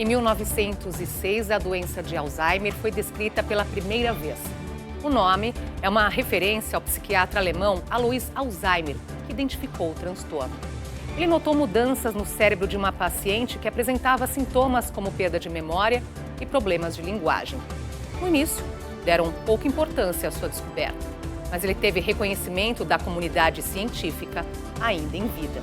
Em 1906, a doença de Alzheimer foi descrita pela primeira vez. O nome é uma referência ao psiquiatra alemão Alois Alzheimer, que identificou o transtorno. Ele notou mudanças no cérebro de uma paciente que apresentava sintomas como perda de memória e problemas de linguagem. No início, deram pouca importância à sua descoberta, mas ele teve reconhecimento da comunidade científica ainda em vida.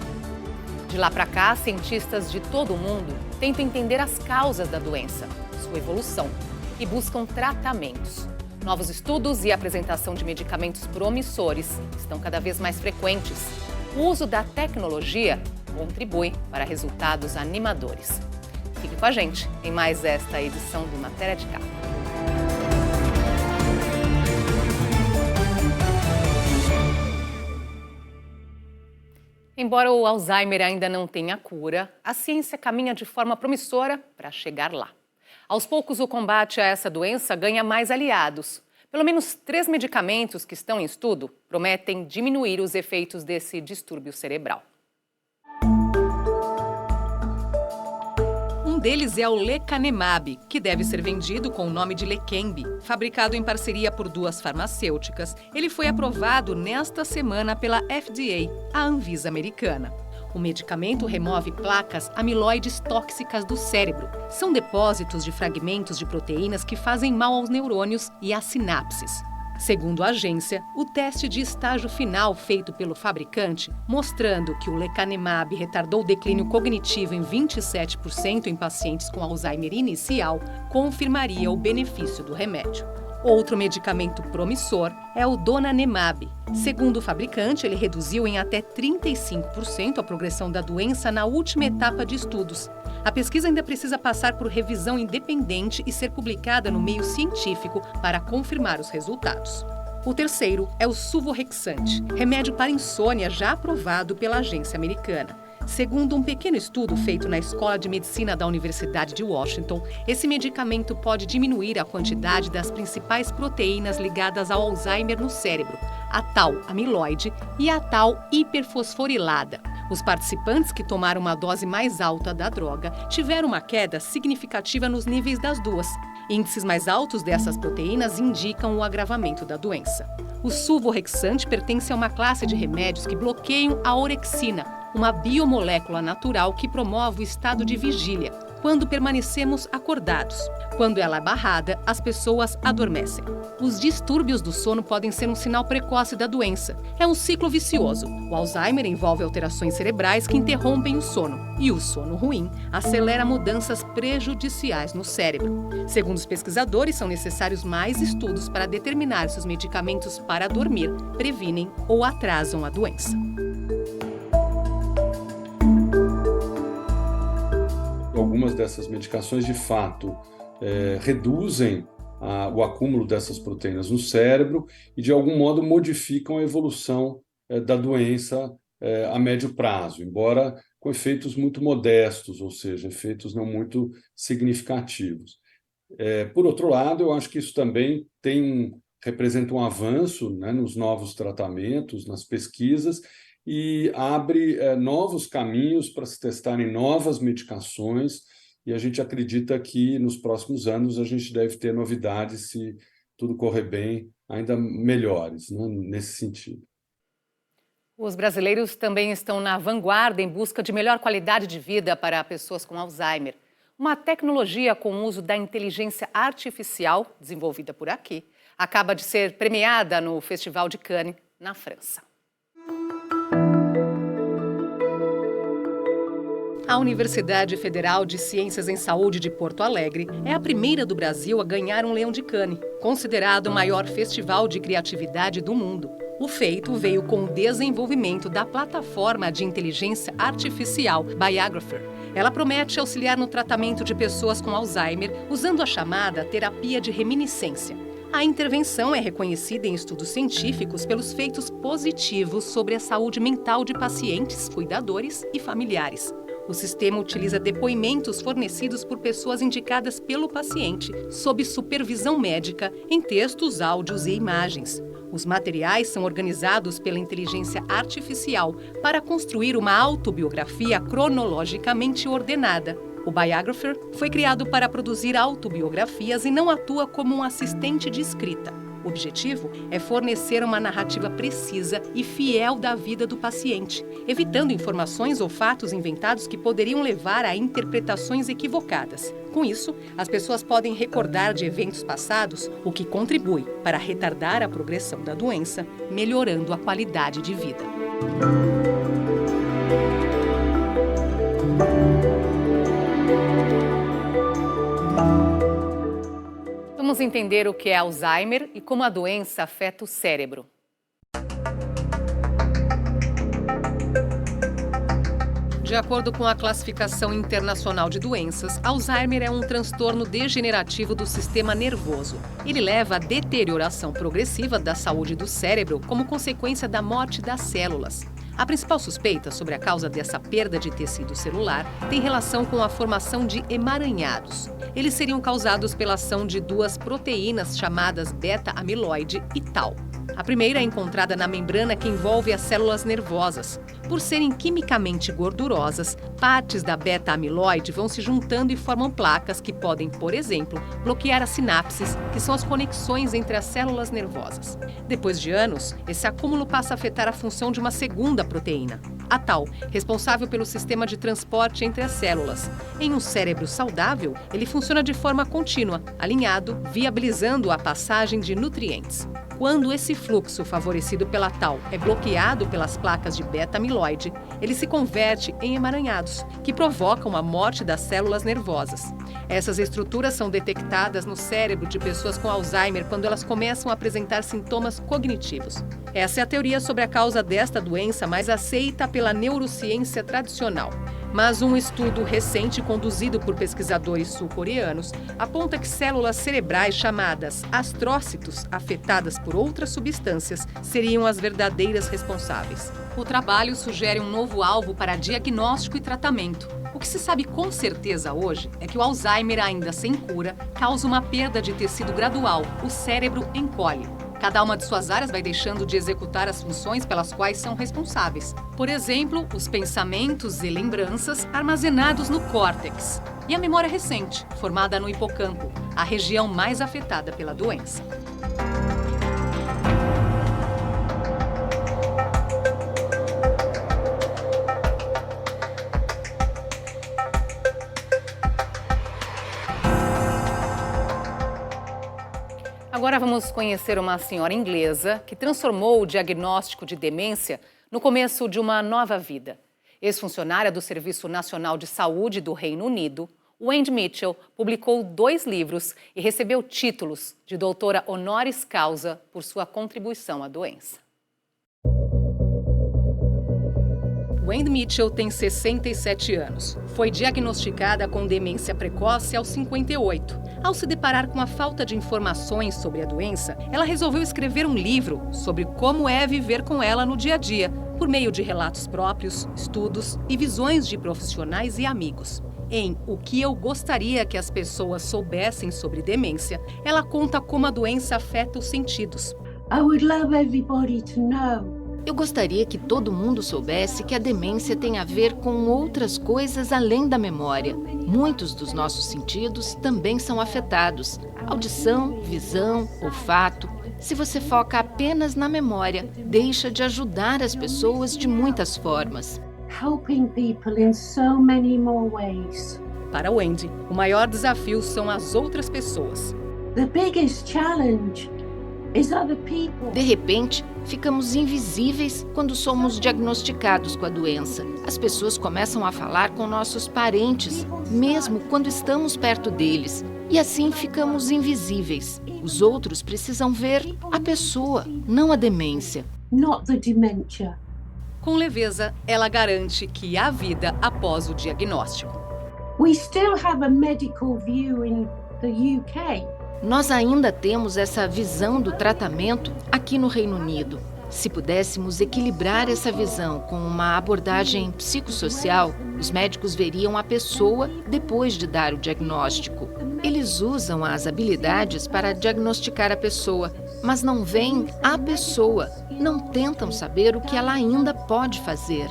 De lá para cá, cientistas de todo o mundo tentam entender as causas da doença, sua evolução e buscam tratamentos. Novos estudos e a apresentação de medicamentos promissores estão cada vez mais frequentes. O uso da tecnologia contribui para resultados animadores. Fique com a gente em mais esta edição do Matéria de Capa. Embora o Alzheimer ainda não tenha cura, a ciência caminha de forma promissora para chegar lá. Aos poucos, o combate a essa doença ganha mais aliados. Pelo menos 3 medicamentos que estão em estudo prometem diminuir os efeitos desse distúrbio cerebral. Um deles é o lecanemab, que deve ser vendido com o nome de Leqembi. Fabricado em parceria por 2 farmacêuticas, ele foi aprovado nesta semana pela FDA, a Anvisa americana. O medicamento remove placas amiloides tóxicas do cérebro. São depósitos de fragmentos de proteínas que fazem mal aos neurônios e às sinapses. Segundo a agência, o teste de estágio final feito pelo fabricante, mostrando que o lecanemab retardou o declínio cognitivo em 27% em pacientes com Alzheimer inicial, confirmaria o benefício do remédio. Outro medicamento promissor é o donanemab. Segundo o fabricante, ele reduziu em até 35% a progressão da doença na última etapa de estudos. A pesquisa ainda precisa passar por revisão independente e ser publicada no meio científico para confirmar os resultados. O terceiro é o suvorexant, remédio para insônia já aprovado pela agência americana. Segundo um pequeno estudo feito na Escola de Medicina da Universidade de Washington, esse medicamento pode diminuir a quantidade das principais proteínas ligadas ao Alzheimer no cérebro, a tal amiloide e a tal hiperfosforilada. Os participantes que tomaram uma dose mais alta da droga tiveram uma queda significativa nos níveis das duas. Índices mais altos dessas proteínas indicam o agravamento da doença. O suvorexant pertence a uma classe de remédios que bloqueiam a orexina, uma biomolécula natural que promove o estado de vigília, quando permanecemos acordados. Quando ela é barrada, as pessoas adormecem. Os distúrbios do sono podem ser um sinal precoce da doença. É um ciclo vicioso. O Alzheimer envolve alterações cerebrais que interrompem o sono, e o sono ruim acelera mudanças prejudiciais no cérebro. Segundo os pesquisadores, são necessários mais estudos para determinar se os medicamentos para dormir previnem ou atrasam a doença. Algumas dessas medicações, de fato, reduzem o acúmulo dessas proteínas no cérebro e, de algum modo, modificam a evolução da doença a médio prazo, embora com efeitos muito modestos, ou seja, efeitos não muito significativos. Por outro lado, eu acho que isso também representa um avanço, né, nos novos tratamentos, nas pesquisas, e abre novos caminhos para se testarem novas medicações, e a gente acredita que nos próximos anos a gente deve ter novidades, se tudo correr bem, ainda melhores, né, nesse sentido. Os brasileiros também estão na vanguarda em busca de melhor qualidade de vida para pessoas com Alzheimer. Uma tecnologia com o uso da inteligência artificial, desenvolvida por aqui, acaba de ser premiada no Festival de Cannes, na França. A Universidade Federal de Ciências em Saúde de Porto Alegre é a primeira do Brasil a ganhar um Leão de Cannes, considerado o maior festival de criatividade do mundo. O feito veio com o desenvolvimento da plataforma de inteligência artificial Biographer. Ela promete auxiliar no tratamento de pessoas com Alzheimer usando a chamada terapia de reminiscência. A intervenção é reconhecida em estudos científicos pelos feitos positivos sobre a saúde mental de pacientes, cuidadores e familiares. O sistema utiliza depoimentos fornecidos por pessoas indicadas pelo paciente, sob supervisão médica, em textos, áudios e imagens. Os materiais são organizados pela inteligência artificial para construir uma autobiografia cronologicamente ordenada. O Biographer foi criado para produzir autobiografias e não atua como um assistente de escrita. O objetivo é fornecer uma narrativa precisa e fiel da vida do paciente, evitando informações ou fatos inventados que poderiam levar a interpretações equivocadas. Com isso, as pessoas podem recordar de eventos passados, o que contribui para retardar a progressão da doença, melhorando a qualidade de vida. Vamos entender o que é Alzheimer e como a doença afeta o cérebro. De acordo com a Classificação Internacional de Doenças, Alzheimer é um transtorno degenerativo do sistema nervoso. Ele leva à deterioração progressiva da saúde do cérebro como consequência da morte das células. A principal suspeita sobre a causa dessa perda de tecido celular tem relação com a formação de emaranhados. Eles seriam causados pela ação de duas proteínas chamadas beta-amiloide e tau. A primeira é encontrada na membrana que envolve as células nervosas. Por serem quimicamente gordurosas, partes da beta-amiloide vão se juntando e formam placas que podem, por exemplo, bloquear as sinapses, que são as conexões entre as células nervosas. Depois de anos, esse acúmulo passa a afetar a função de uma segunda proteína, a tau, responsável pelo sistema de transporte entre as células. Em um cérebro saudável, ele funciona de forma contínua, alinhado, viabilizando a passagem de nutrientes. Quando esse fluxo favorecido pela tau é bloqueado pelas placas de beta-amiloide, ele se converte em emaranhados, que provocam a morte das células nervosas. Essas estruturas são detectadas no cérebro de pessoas com Alzheimer quando elas começam a apresentar sintomas cognitivos. Essa é a teoria sobre a causa desta doença mais aceita pela neurociência tradicional. Mas um estudo recente conduzido por pesquisadores sul-coreanos aponta que células cerebrais chamadas astrócitos, afetadas por outras substâncias, seriam as verdadeiras responsáveis. O trabalho sugere um novo alvo para diagnóstico e tratamento. O que se sabe com certeza hoje é que o Alzheimer, ainda sem cura, causa uma perda de tecido gradual, o cérebro encolhe. Cada uma de suas áreas vai deixando de executar as funções pelas quais são responsáveis. Por exemplo, os pensamentos e lembranças armazenados no córtex. E a memória recente, formada no hipocampo, a região mais afetada pela doença. Agora vamos conhecer uma senhora inglesa que transformou o diagnóstico de demência no começo de uma nova vida. Ex-funcionária do Serviço Nacional de Saúde do Reino Unido, Wendy Mitchell publicou 2 livros e recebeu títulos de doutora honoris causa por sua contribuição à doença. Wendy Mitchell tem 67 anos. Foi diagnosticada com demência precoce aos 58. Ao se deparar com a falta de informações sobre a doença, ela resolveu escrever um livro sobre como é viver com ela no dia a dia, por meio de relatos próprios, estudos e visões de profissionais e amigos. Em O que eu gostaria que as pessoas soubessem sobre demência, ela conta como a doença afeta os sentidos. I would love everybody to know. Eu gostaria que todo mundo soubesse que a demência tem a ver com outras coisas além da memória. Muitos dos nossos sentidos também são afetados. Audição, visão, olfato. Se você foca apenas na memória, deixa de ajudar as pessoas de muitas formas. Helping people in so many more ways. Para Wendy, o maior desafio são as outras pessoas. The biggest challenge is other people. De repente, ficamos invisíveis quando somos diagnosticados com a doença. As pessoas começam a falar com nossos parentes, mesmo quando estamos perto deles. E assim ficamos invisíveis. Os outros precisam ver a pessoa, não a demência. Not the dementia. Com leveza, ela garante que há vida após o diagnóstico. We still have a medical view in the UK. Nós ainda temos essa visão do tratamento aqui no Reino Unido. Se pudéssemos equilibrar essa visão com uma abordagem psicossocial, os médicos veriam a pessoa depois de dar o diagnóstico. Eles usam as habilidades para diagnosticar a pessoa, mas não veem a pessoa, não tentam saber o que ela ainda pode fazer.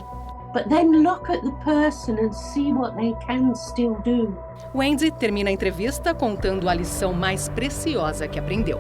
but then look at the person and see what they can still do. Wendy termina a entrevista contando a lição mais preciosa que aprendeu.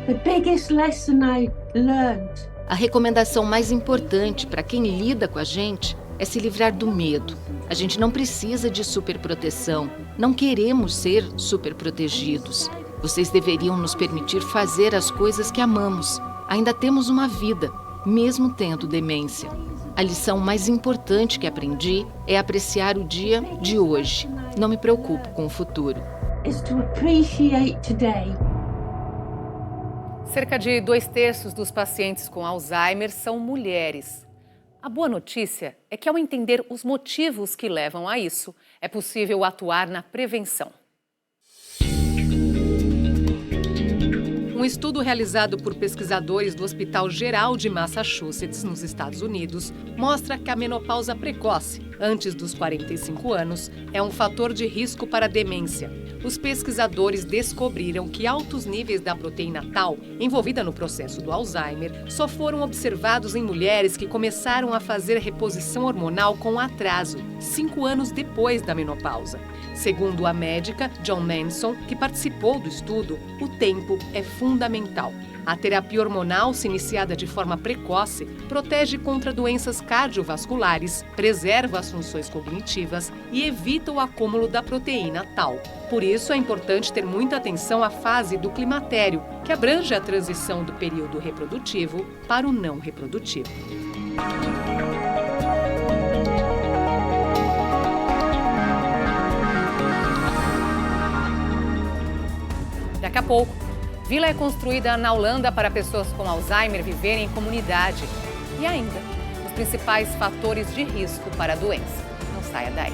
The biggest lesson I learned. A recomendação mais importante para quem lida com a gente é se livrar do medo. A gente não precisa de superproteção, não queremos ser superprotegidos. Vocês deveriam nos permitir fazer as coisas que amamos. Ainda temos uma vida, mesmo tendo demência. A lição mais importante que aprendi é apreciar o dia de hoje. Não me preocupo com o futuro. Is to appreciate today. Cerca de 2/3 dos pacientes com Alzheimer são mulheres. A boa notícia é que, ao entender os motivos que levam a isso, é possível atuar na prevenção. Um estudo realizado por pesquisadores do Hospital Geral de Massachusetts, nos Estados Unidos, mostra que a menopausa precoce, antes dos 45 anos, é um fator de risco para a demência. Os pesquisadores descobriram que altos níveis da proteína tau, envolvida no processo do Alzheimer, só foram observados em mulheres que começaram a fazer reposição hormonal com atraso, 5 anos depois da menopausa. Segundo a médica John Manson, que participou do estudo, o tempo é fundamental. A terapia hormonal, se iniciada de forma precoce, protege contra doenças cardiovasculares, preserva as funções cognitivas e evita o acúmulo da proteína tau. Por isso, é importante ter muita atenção à fase do climatério, que abrange a transição do período reprodutivo para o não reprodutivo. Daqui a pouco, vila é construída na Holanda para pessoas com Alzheimer viverem em comunidade. E ainda, os principais fatores de risco para a doença. Não saia daí.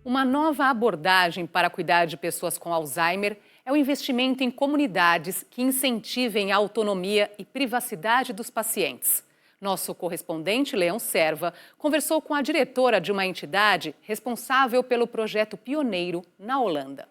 Uma nova abordagem para cuidar de pessoas com Alzheimer é o investimento em comunidades que incentivem a autonomia e privacidade dos pacientes. Nosso correspondente, Leão Serva, conversou com a diretora de uma entidade responsável pelo projeto pioneiro na Holanda.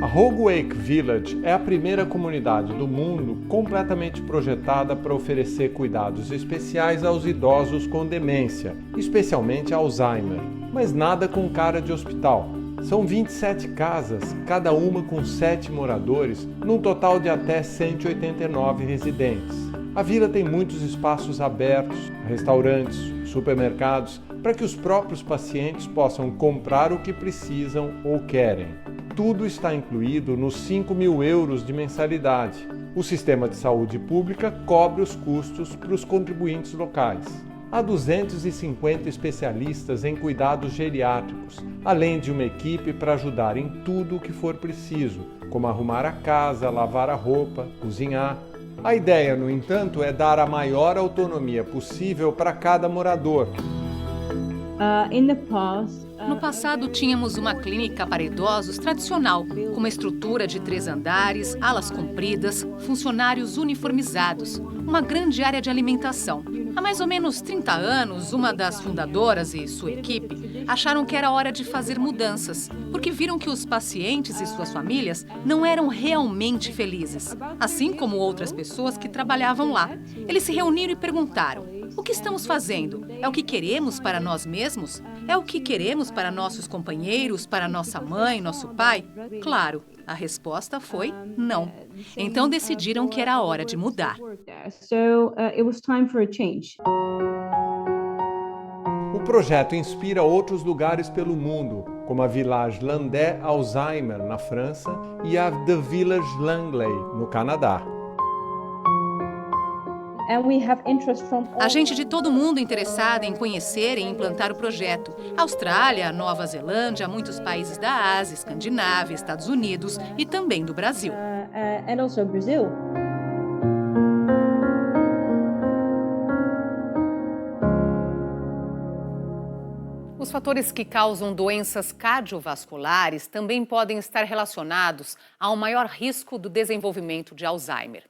A Hogewake Village é a primeira comunidade do mundo completamente projetada para oferecer cuidados especiais aos idosos com demência, especialmente Alzheimer, mas nada com cara de hospital. São 27 casas, cada uma com 7 moradores, num total de até 189 residentes. A vila tem muitos espaços abertos, restaurantes, supermercados, para que os próprios pacientes possam comprar o que precisam ou querem. Tudo está incluído nos 5.000 euros de mensalidade. O sistema de saúde pública cobre os custos para os contribuintes locais. Há 250 especialistas em cuidados geriátricos, além de uma equipe para ajudar em tudo o que for preciso, como arrumar a casa, lavar a roupa, cozinhar. A ideia, no entanto, é dar a maior autonomia possível para cada morador. No passado, tínhamos uma clínica para idosos tradicional, com uma estrutura de 3 andares, alas compridas, funcionários uniformizados, uma grande área de alimentação. Há mais ou menos 30 anos, uma das fundadoras e sua equipe acharam que era hora de fazer mudanças, porque viram que os pacientes e suas famílias não eram realmente felizes, assim como outras pessoas que trabalhavam lá. Eles se reuniram e perguntaram: o que estamos fazendo? É o que queremos para nós mesmos? É o que queremos para nossos companheiros, para nossa mãe, nosso pai? Claro, a resposta foi não. Então decidiram que era a hora de mudar. O projeto inspira outros lugares pelo mundo, como a Village Landais Alzheimer, na França, e a The Village Langley, no Canadá. Há gente de todo mundo interessada em conhecer e implantar o projeto. Austrália, Nova Zelândia, muitos países da Ásia, Escandinávia, Estados Unidos e também do Brasil. Os fatores que causam doenças cardiovasculares também podem estar relacionados a um maior risco do desenvolvimento de Alzheimer.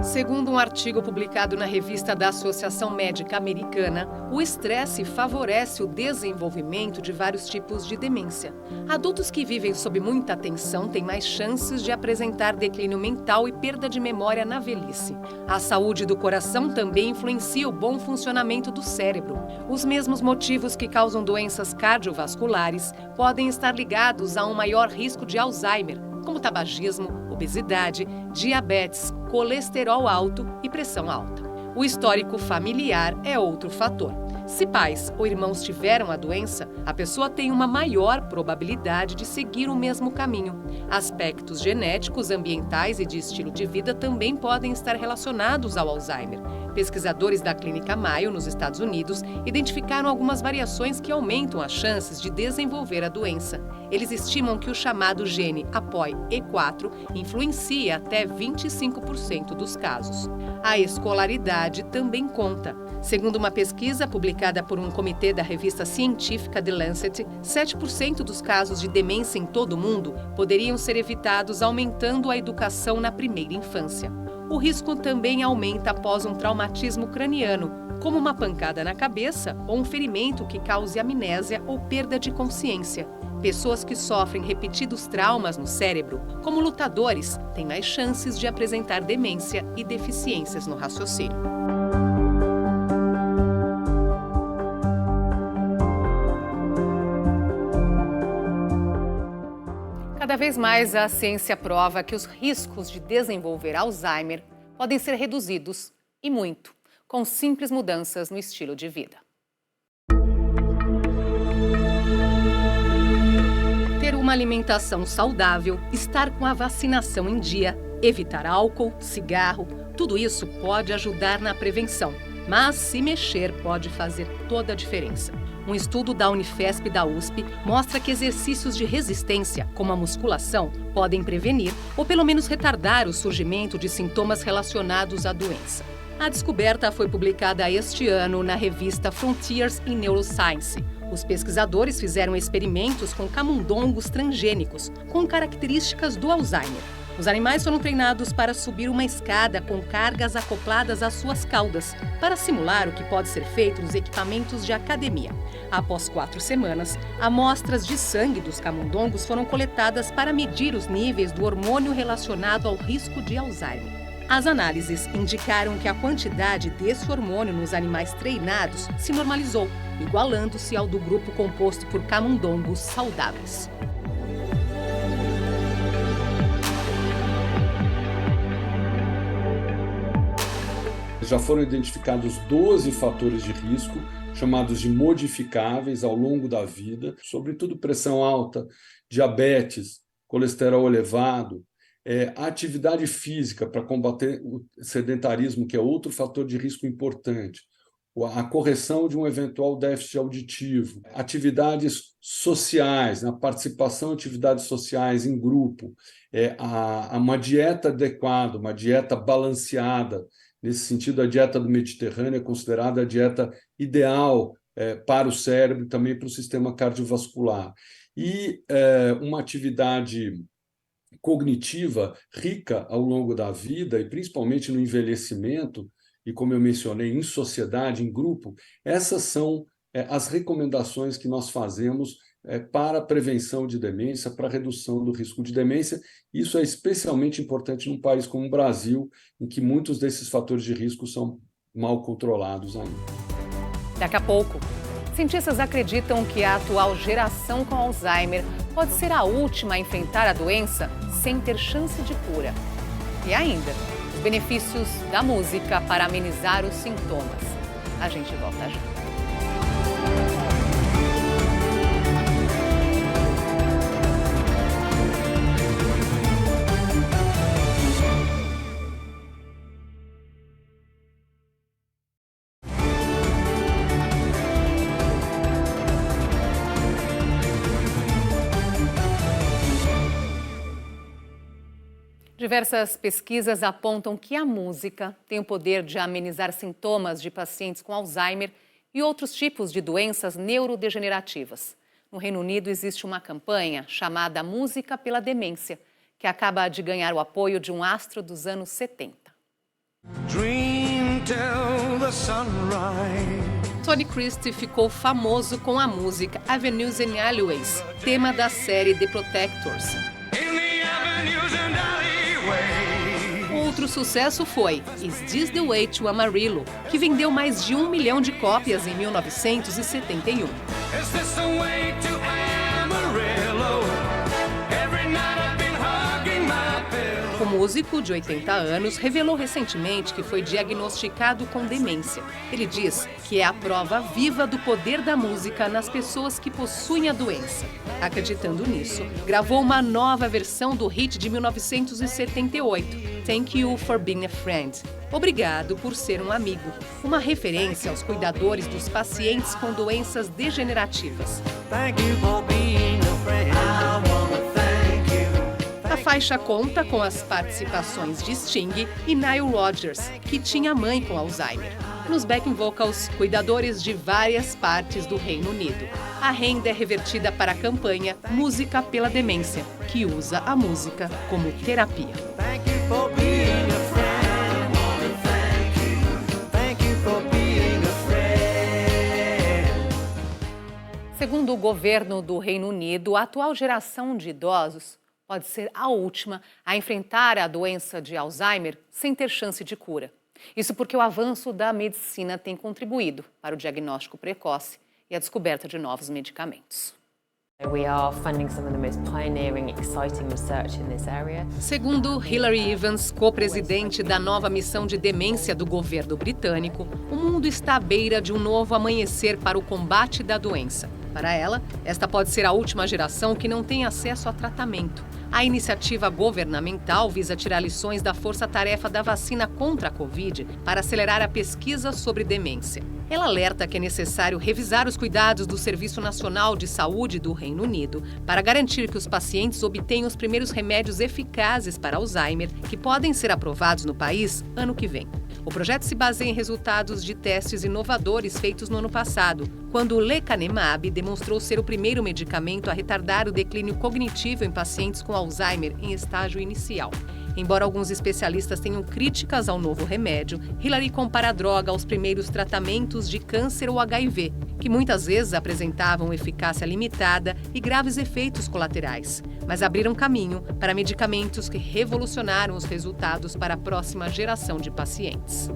Segundo um artigo publicado na revista da Associação Médica Americana, o estresse favorece o desenvolvimento de vários tipos de demência. Adultos que vivem sob muita tensão têm mais chances de apresentar declínio mental e perda de memória na velhice. A saúde do coração também influencia o bom funcionamento do cérebro. Os mesmos motivos que causam doenças cardiovasculares podem estar ligados a um maior risco de Alzheimer, como tabagismo, obesidade, diabetes, colesterol alto e pressão alta. O histórico familiar é outro fator. Se pais ou irmãos tiveram a doença, a pessoa tem uma maior probabilidade de seguir o mesmo caminho. Aspectos genéticos, ambientais e de estilo de vida também podem estar relacionados ao Alzheimer. Pesquisadores da Clínica Mayo, nos Estados Unidos, identificaram algumas variações que aumentam as chances de desenvolver a doença. Eles estimam que o chamado gene APOE4 influencia até 25% dos casos. A escolaridade também conta. Segundo uma pesquisa publicada por um comitê da revista científica The Lancet, 7% dos casos de demência em todo o mundo poderiam ser evitados aumentando a educação na primeira infância. O risco também aumenta após um traumatismo craniano, como uma pancada na cabeça ou um ferimento que cause amnésia ou perda de consciência. Pessoas que sofrem repetidos traumas no cérebro, como lutadores, têm mais chances de apresentar demência e deficiências no raciocínio. Cada vez mais a ciência prova que os riscos de desenvolver Alzheimer podem ser reduzidos, e muito, com simples mudanças no estilo de vida. Ter uma alimentação saudável, estar com a vacinação em dia, evitar álcool, cigarro, tudo isso pode ajudar na prevenção. Mas se mexer pode fazer toda a diferença. Um estudo da Unifesp e da USP mostra que exercícios de resistência, como a musculação, podem prevenir ou pelo menos retardar o surgimento de sintomas relacionados à doença. A descoberta foi publicada este ano na revista Frontiers in Neuroscience. Os pesquisadores fizeram experimentos com camundongos transgênicos, com características do Alzheimer. Os animais foram treinados para subir uma escada com cargas acopladas às suas caudas, para simular o que pode ser feito nos equipamentos de academia. Após 4 semanas, amostras de sangue dos camundongos foram coletadas para medir os níveis do hormônio relacionado ao risco de Alzheimer. As análises indicaram que a quantidade desse hormônio nos animais treinados se normalizou, igualando-se ao do grupo composto por camundongos saudáveis. Já foram identificados 12 fatores de risco, chamados de modificáveis ao longo da vida, sobretudo pressão alta, diabetes, colesterol elevado, atividade física para combater o sedentarismo, que é outro fator de risco importante, a correção de um eventual déficit auditivo, atividades sociais, na participação em atividades sociais em grupo, uma dieta adequada, uma dieta balanceada. Nesse sentido, a dieta do Mediterrâneo é considerada a dieta ideal para o cérebro e também para o sistema cardiovascular. E uma atividade cognitiva rica ao longo da vida, e principalmente no envelhecimento, e como eu mencionei, em sociedade, em grupo, essas são as recomendações que nós fazemos para a prevenção de demência, para a redução do risco de demência. Isso é especialmente importante num país como o Brasil, em que muitos desses fatores de risco são mal controlados ainda. Daqui a pouco, cientistas acreditam que a atual geração com Alzheimer pode ser a última a enfrentar a doença sem ter chance de cura. E ainda, os benefícios da música para amenizar os sintomas. A gente volta já. Diversas pesquisas apontam que a música tem o poder de amenizar sintomas de pacientes com Alzheimer e outros tipos de doenças neurodegenerativas. No Reino Unido existe uma campanha chamada Música pela Demência, que acaba de ganhar o apoio de um astro dos anos 70. Dream till the sunrise. Tony Christie ficou famoso com a música Avenues and Alleyways, tema da série The Protectors. Outro sucesso foi Is This the Way to Amarillo, que vendeu mais de 1 milhão de cópias em 1971. O músico, de 80 anos, revelou recentemente que foi diagnosticado com demência. Ele diz que é a prova viva do poder da música nas pessoas que possuem a doença. Acreditando nisso, gravou uma nova versão do hit de 1978, Thank You for Being a Friend. Obrigado por ser um amigo. Uma referência aos cuidadores dos pacientes com doenças degenerativas. Thank you for being a friend. A faixa conta com as participações de Sting e Nile Rodgers, que tinha mãe com Alzheimer. Nos backing vocals, cuidadores de várias partes do Reino Unido. A renda é revertida para a campanha Música pela Demência, que usa a música como terapia. Segundo o governo do Reino Unido, a atual geração de idosos pode ser a última a enfrentar a doença de Alzheimer sem ter chance de cura. Isso porque o avanço da medicina tem contribuído para o diagnóstico precoce e a descoberta de novos medicamentos. We are funding some of the most pioneering, exciting research in this area. Segundo Hilary Evans, co-presidente da nova missão de demência do governo britânico, o mundo está à beira de um novo amanhecer para o combate da doença. Para ela, esta pode ser a última geração que não tem acesso a tratamento. A iniciativa governamental visa tirar lições da força-tarefa da vacina contra a Covid para acelerar a pesquisa sobre demência. Ela alerta que é necessário revisar os cuidados do Serviço Nacional de Saúde do Reino Unido para garantir que os pacientes obtenham os primeiros remédios eficazes para Alzheimer, que podem ser aprovados no país ano que vem. O projeto se baseia em resultados de testes inovadores feitos no ano passado, quando o lecanemab demonstrou ser o primeiro medicamento a retardar o declínio cognitivo em pacientes com Alzheimer em estágio inicial. Embora alguns especialistas tenham críticas ao novo remédio, Hilary compara a droga aos primeiros tratamentos de câncer ou HIV, que muitas vezes apresentavam eficácia limitada e graves efeitos colaterais, mas abriram caminho para medicamentos que revolucionaram os resultados para a próxima geração de pacientes.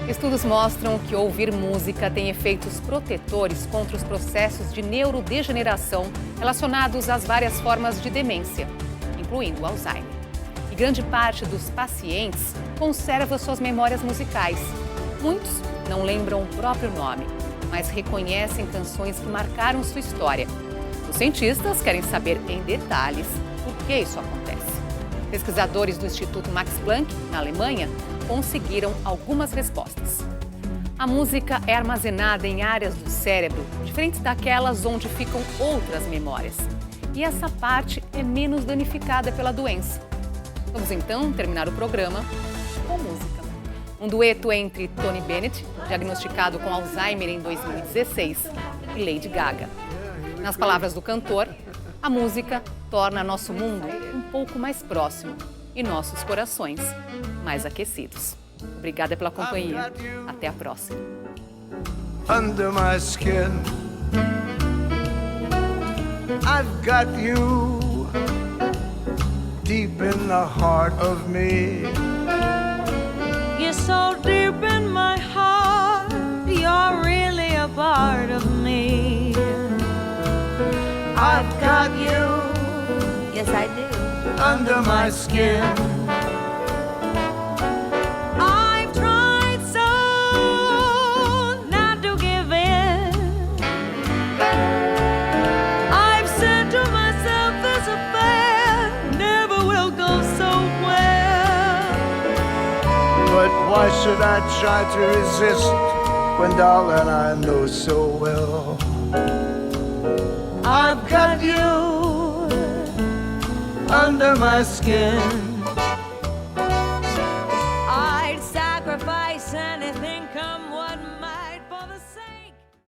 Estudos mostram que ouvir música tem efeitos protetores contra os processos de neurodegeneração relacionados às várias formas de demência, incluindo o Alzheimer. E grande parte dos pacientes conserva suas memórias musicais. Muitos não lembram o próprio nome, mas reconhecem canções que marcaram sua história. Os cientistas querem saber em detalhes por que isso acontece. Pesquisadores do Instituto Max Planck, na Alemanha, conseguiram algumas respostas. A música é armazenada em áreas do cérebro diferentes daquelas onde ficam outras memórias. E essa parte é menos danificada pela doença. Vamos então terminar o programa com música. Um dueto entre Tony Bennett, diagnosticado com Alzheimer em 2016, e Lady Gaga. Nas palavras do cantor, a música torna nosso mundo um pouco mais próximo e nossos corações mais aquecidos. Obrigada pela companhia. Até a próxima. Under my skin, I've got you deep in the heart of me. You're so deep in my heart, you're really a part of me. I've got you, yes I do, under my skin. I've tried so not to give in. I've said to myself this affair never will go so well. But why should I try to resist when darling I know so well I've got you under my skin.